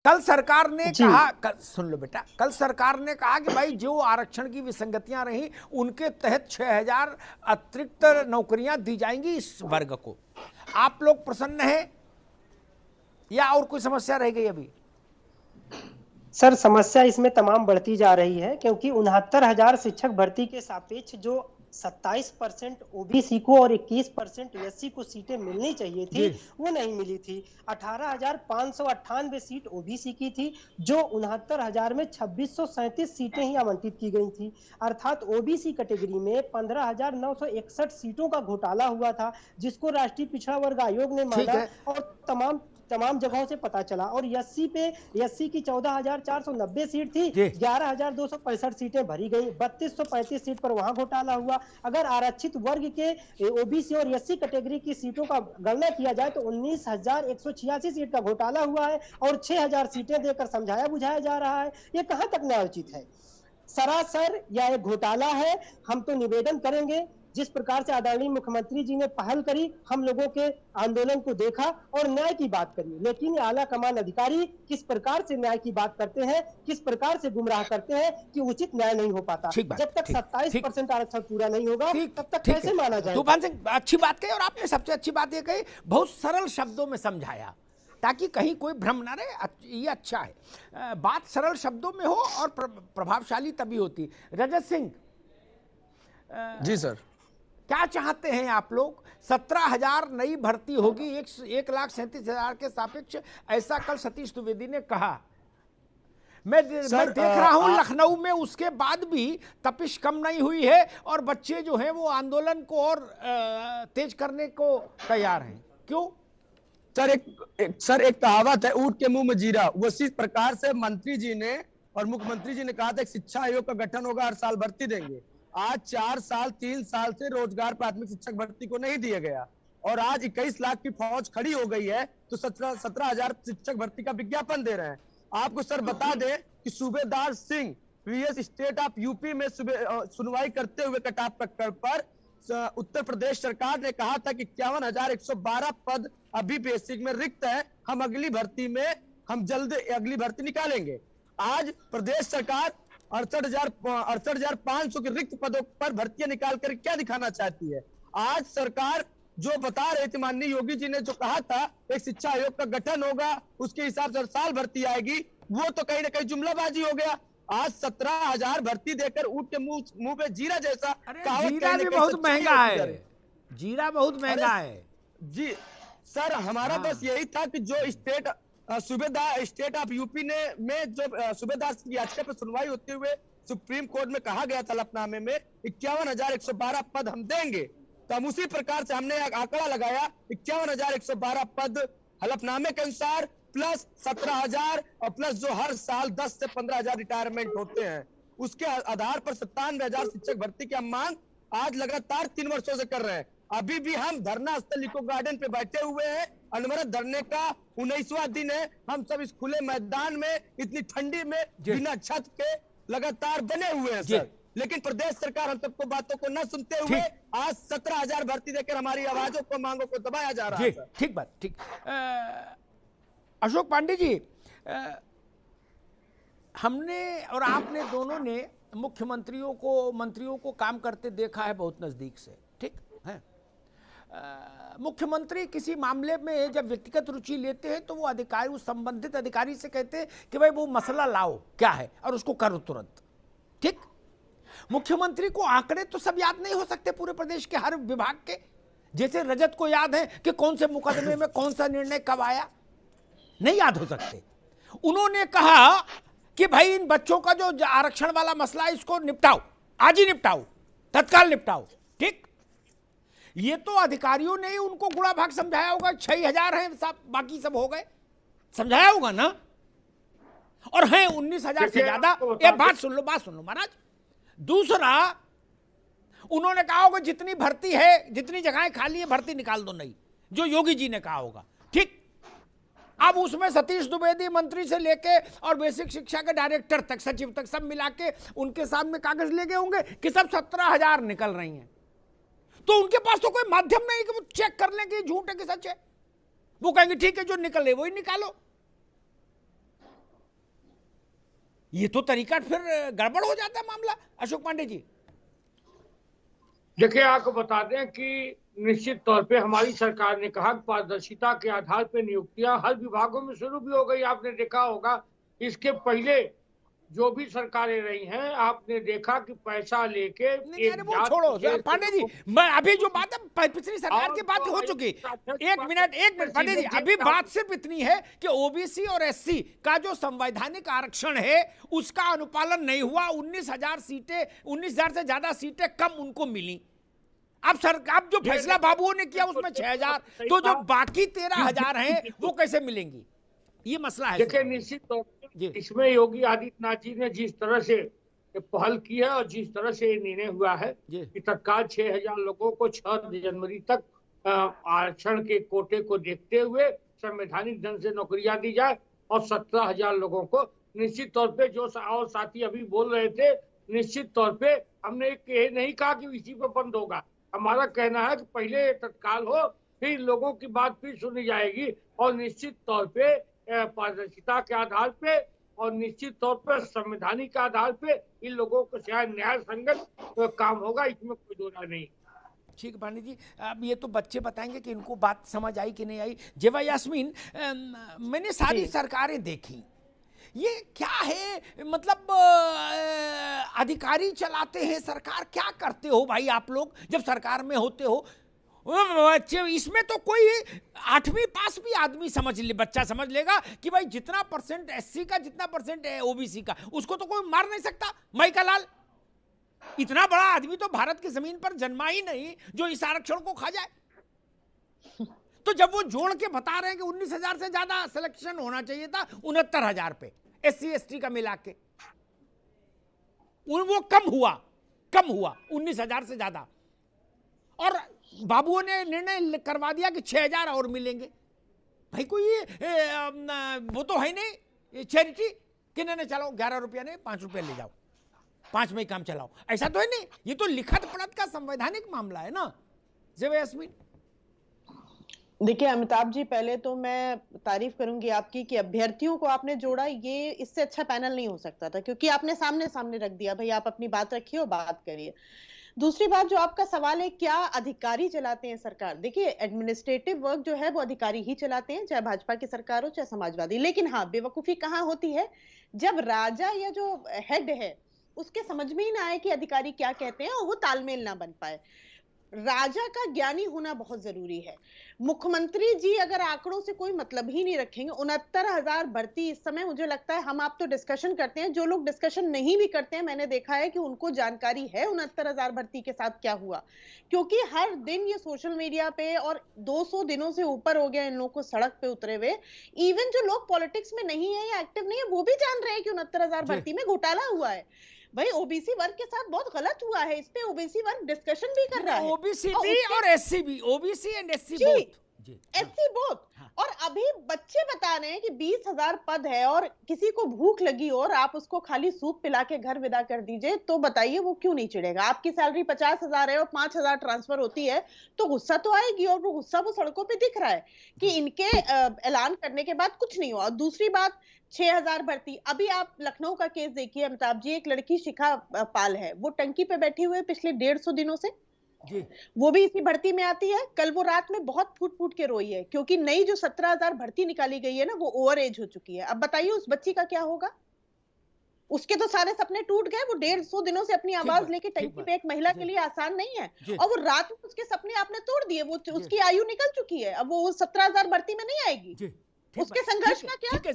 कल सरकार ने कहा, सुन लो बेटा, कल सरकार ने कहा कि भाई जो आरक्षण की विसंगतियां रही उनके तहत 6000 अतिरिक्त नौकरियां दी जाएंगी इस वर्ग को। आप लोग प्रसन्न हैं या और कोई समस्या रह गई अभी? सर समस्या इसमें तमाम बढ़ती जा रही है, क्योंकि 69,000 शिक्षक भर्ती के सापेक्ष जो 27% ओबीसी को और 21% एससी को सीटें मिलनी चाहिए थी वो नहीं मिली थी। 18,598 सीट ओबीसी की थी, जो 69,000 में 2637 सीटें ही आवंटित की गई थी। अर्थात ओबीसी कैटेगरी में 15,961 सीटों का घोटाला हुआ था, जिसको राष्ट्रीय पिछड़ा वर्ग आयोग ने माना और तमाम जगहों से पता चला। और एससी की 14,490 सीट थी, 11,265 सीटें भरी गई, 3,235 सीट पर वहां घोटाला हुआ। अगर आरक्षित वर्ग के ओबीसी और एससी कैटेगरी की सीटों का गणना किया जाए तो 19,186 सीट का घोटाला हुआ है और 6,000 सीटें देकर समझाया बुझाया जा रहा है। ये कहां तक न्यायोचित है? सरासर यह एक घोटाला है। हम तो निवेदन करेंगे, जिस प्रकार से आदरणीय मुख्यमंत्री जी ने पहल करी, हम लोगों के आंदोलन को देखा और न्याय की बात करी, लेकिन आला कमान अधिकारी किस प्रकार से न्याय की बात करते हैं, किस प्रकार से गुमराह करते हैं कि उचित न्याय नहीं हो पाता। जब तक 27% आरक्षण पूरा नहीं होगा तब तक कैसे माना जाए? तूफान सिंह, अच्छी बात कही और आपने सबसे अच्छी बात ये कही, बहुत सरल शब्दों में समझाया ताकि कहीं कोई भ्रम ना रहे। ये अच्छा है, बात सरल शब्दों में हो और प्रभावशाली तभी होती। रजत सिंह जी सर, क्या चाहते हैं आप लोग? 17,000 नई भर्ती होगी 1,37,000 के सापेक्ष, ऐसा कल सतीश द्विवेदी ने कहा। मैं देख रहा हूं लखनऊ में उसके बाद भी तपिश कम नहीं हुई है और बच्चे जो हैं वो आंदोलन को और तेज करने को तैयार हैं। क्यों सर? एक कहावत है, ऊंट के मुंह में जीरा। उसी प्रकार से मंत्री जी ने और मुख्यमंत्री जी ने कहा था शिक्षा आयोग का गठन होगा, हर साल भर्ती देंगे। आज 3 साल से रोजगार प्राथमिक शिक्षक भर्ती को नहीं दिया गया और आज 21 लाख की फौज खड़ी हो गई है, तो 17,000 शिक्षक भर्ती का विज्ञापन दे रहे हैं। आपको सर बता दें कि सूबेदार Singh previous state of UP में सुनवाई करते हुए कटाप कक्कड़ पर उत्तर प्रदेश सरकार ने कहा था कि 51,112 पद अभी बेसिक में रिक्त है, हम अगली भर्ती में हम जल्द अगली भर्ती निकालेंगे। आज प्रदेश सरकार 68,500 के रिक्त पदों पर भर्तियां निकाल कर क्या दिखाना चाहती है? आज सरकार जो बता रही थी, माननीय योगी जी ने जो कहा था एक शिक्षा आयोग का गठन होगा, उसके हिसाब से हर साल भर्ती आएगी, वो तो कहीं ना कहीं जुमलाबाजी हो गया। आज 17,000 भर्ती देकर ऊंट के मुंह पे जीरा जैसा, जीरा भी बहुत महंगा है, जीरा बहुत महंगा है। जी सर, हमारा बस यही था कि जो सूबेदार स्टेट ऑफ यूपी में जो सूबेदार की याचिका पर सुनवाई होते हुए सुप्रीम कोर्ट में कहा गया था हलफनामे में 51,112 पद हम देंगे, तो हम उसी प्रकार से हमने आंकड़ा लगाया 51,112 पद हलफनामे के अनुसार प्लस 17,000 और प्लस जो हर साल 10 से 15,000 रिटायरमेंट होते हैं, उसके आधार पर 97,000 शिक्षक भर्ती की हम मांग आज लगातार 3 वर्षों से कर रहे हैं। अभी भी हम धरना स्थल इको गार्डन पे बैठे हुए हैं, अनवरत धरने का 19वां दिन है। हम सब इस खुले मैदान में इतनी ठंडी में बिना छत के लगातार बने हुए हैं सर, लेकिन प्रदेश सरकार हम सबको बातों को न सुनते हुए आज 17,000 भर्ती देकर हमारी आवाजों को, मांगों को दबाया जा रहा है सर। ठीक बात, ठीक। अशोक पांडे जी, हमने और आपने दोनों ने मंत्रियों को काम करते देखा है बहुत नजदीक से, ठीक है। मुख्यमंत्री किसी मामले में जब व्यक्तिगत रुचि लेते हैं तो वो अधिकारी, उस संबंधित अधिकारी से कहते हैं कि भाई वो मसला लाओ क्या है और उसको करो तुरंत, ठीक। मुख्यमंत्री को आंकड़े तो सब याद नहीं हो सकते पूरे प्रदेश के हर विभाग के, जैसे रजत को याद है कि कौन से मुकदमे में कौन सा निर्णय कब आया, नहीं याद हो सकते। उन्होंने कहा कि भाई इन बच्चों का जो आरक्षण वाला मसला है इसको निपटाओ, आज ही निपटाओ, तत्काल निपटाओ, ठीक। ये तो अधिकारियों ने ही उनको गुड़ा भाग समझाया होगा, 6,000 हैं सब, बाकी सब हो गए, समझाया होगा ना। और हैं 19,000 से ज्यादा। एक बात सुन लो महाराज। दूसरा, उन्होंने कहा होगा जितनी भर्ती है, जितनी जगहें खाली है भर्ती निकाल दो, नहीं, जो योगी जी ने कहा होगा, ठीक। अब उसमें सतीश द्विवेदी मंत्री से लेके और बेसिक शिक्षा के डायरेक्टर तक, सचिव तक, सब मिला के उनके सामने कागज ले गए होंगे कि सब 17,000 निकल रही हैं, तो उनके पास तो कोई माध्यम नहीं कि वो चेक कर लें कि झूठ है कि सच है। वो कहेंगे ठीक है जो निकले वही निकालो। ये तो तरीका फिर गड़बड़ हो जाता है मामला। अशोक पांडे जी, देखिए, आपको बता दें कि निश्चित तौर पे हमारी सरकार ने कहा कि पारदर्शिता के आधार पे नियुक्तियां हर विभागों में शुरू भी हो गई। आपने देखा होगा इसके पहले जो भी सरकारें रही हैं, आपने देखा कि पैसा लेके नहीं अरे वो छोड़ो पांडे जी, मैं अभी जो बात है पिछली सरकार की बात हो चुकी। एक मिनट पांडे जी, अभी बात सिर्फ इतनी है कि ओबीसी और एससी का जो संवैधानिक आरक्षण है उसका अनुपालन नहीं हुआ। 19,000 सीटें, 19,000 से ज्यादा सीटें कम उनको मिली। अब जो फैसला बाबुओं ने किया उसमें 6,000, तो जो बाकी 13,000 हैं वो कैसे मिलेंगी? ये मसला है। देखिए, निश्चित तौर पर इसमें योगी आदित्यनाथ जी ने जिस तरह से पहल की है और जिस तरह से निर्णय हुआ है कि तत्काल 6,000 लोगों को 6 जनवरी तक आरक्षण के कोटे को देखते हुए संवैधानिक ढंग से नौकरियां दी जाए और 17,000 लोगों को निश्चित तौर पे, जो और साथी अभी बोल रहे थे, निश्चित तौर पे हमने ये नहीं कहा कि इसी पे बंद होगा। हमारा कहना है कि पहले तत्काल हो, फिर लोगों की बात फिर सुनी जाएगी और निश्चित तौर पे पारदर्शिता के आधार पे और निश्चित तौर पर संवैधानिक के आधार पे इन लोगों को शायद न्याय संगत काम होगा, इसमें कोई दो राय नहीं। ठीक पांडे जी, अब ये तो बच्चे बताएंगे कि इनको बात समझ आई कि नहीं आई। जेवा यास्मीन, मैंने सारी सरकारें देखी, ये क्या है मतलब अधिकारी चलाते हैं सरकार। क्या करते हो भाई आप लोग जब सरकार में होते हो? इसमें तो कोई 8वीं पास भी आदमी समझ ले, बच्चा समझ लेगा कि भाई जितना परसेंट एससी का, जितना परसेंट ओबीसी का, उसको तो कोई मार नहीं सकता। माइका लाल, इतना बड़ा आदमी तो भारत की जमीन पर जन्मा ही नहीं जो इस आरक्षण को खा जाए। तो जब वो जोड़ के बता रहे हैं कि 19,000 से ज्यादा सिलेक्शन होना चाहिए था 69,000 पे एससी एसटी का मिला के, वो कम हुआ 19,000 से ज्यादा, और बाबुओं ने निर्णय करवा दिया कि 6,000 और मिलेंगे। भाई कोई वो तो है नहीं चैरिटी कि नहीं चलाओ 11 रुपया नहीं 5 रुपया ले जाओ, 5 में काम चलाओ, ऐसा तो है नहीं। ये तो लिखत पढ़त का संवैधानिक मामला है ना। जेवा यास्मीन, देखिए अमिताभ जी, पहले तो मैं तारीफ करूंगी आपकी कि अभ्यर्थियों को आपने जोड़ा, ये इससे अच्छा पैनल नहीं हो सकता था, क्योंकि आपने सामने सामने रख दिया। भाई आप अपनी बात रखिए और बात करिए। दूसरी बात, जो आपका सवाल है क्या अधिकारी चलाते हैं सरकार, देखिए एडमिनिस्ट्रेटिव वर्क जो है वो अधिकारी ही चलाते हैं, चाहे भाजपा की सरकार हो चाहे समाजवादी। लेकिन हाँ, बेवकूफी कहाँ होती है, जब राजा या जो हेड है उसके समझ में ही ना आए कि अधिकारी क्या कहते हैं और वो तालमेल ना बन पाए। राजा का ज्ञानी होना बहुत जरूरी है। मुख्यमंत्री जी अगर आंकड़ों से कोई मतलब ही नहीं रखेंगे, 69,000 भर्ती इस समय, मुझे लगता है हम आप तो डिस्कशन करते हैं, जो लोग डिस्कशन नहीं भी करते हैं, मैंने देखा है कि उनको जानकारी है 69,000 भर्ती के साथ क्या हुआ, क्योंकि हर दिन ये सोशल मीडिया पे, और 200 दिनों से ऊपर हो गया इन लोगों को सड़क पे उतरे हुए। इवन जो लोग पॉलिटिक्स में नहीं है या एक्टिव नहीं है वो भी जान रहे हैं कि 69,000 भर्ती में घोटाला हुआ है। भाई ओबीसी वर्ग के साथ बहुत गलत हुआ है, इस पे ओबीसी वर्ग डिस्कशन भी कर रहा है। ओबीसी भी और एससी भी, OBC and SC both, SC both. और अभी बच्चे बता रहे हैं कि 20,000 पद है और किसी को भूख लगी और आप उसको खाली सूप पिला के घर विदा कर दीजिए, तो बताइए वो क्यों नहीं चिढ़ेगा। आपकी सैलरी 50,000 है और 5,000 ट्रांसफर होती है तो गुस्सा तो आएगी, और वो गुस्सा वो सड़कों पे दिख रहा है कि इनके ऐलान करने के बाद कुछ नहीं हुआ। और दूसरी बात, 6,000 भर्ती, अभी आप लखनऊ का केस देखिए अमिताभ जी, एक लड़की शिखा पाल है, वो टंकी पे बैठी हुई है पिछले 150 दिनों से जी। वो भी इसी भर्ती में आती है। कल वो रात में बहुत फूट फूट के रोई है, क्योंकि नई जो 17,000 भर्ती निकाली गई है ना, वो ओवर एज हो चुकी है। अब बताइए उस बच्ची का क्या होगा, उसके तो सारे सपने टूट गए। वो 150 दिनों से अपनी आवाज लेके टंकी पे, एक महिला के लिए आसान नहीं है, और वो रात में उसके सपने आपने तोड़ दिए। वो उसकी आयु निकल चुकी है, अब वो 17,000 भर्ती में नहीं आएगी। उसके संघर्ष का क्या? ठीक है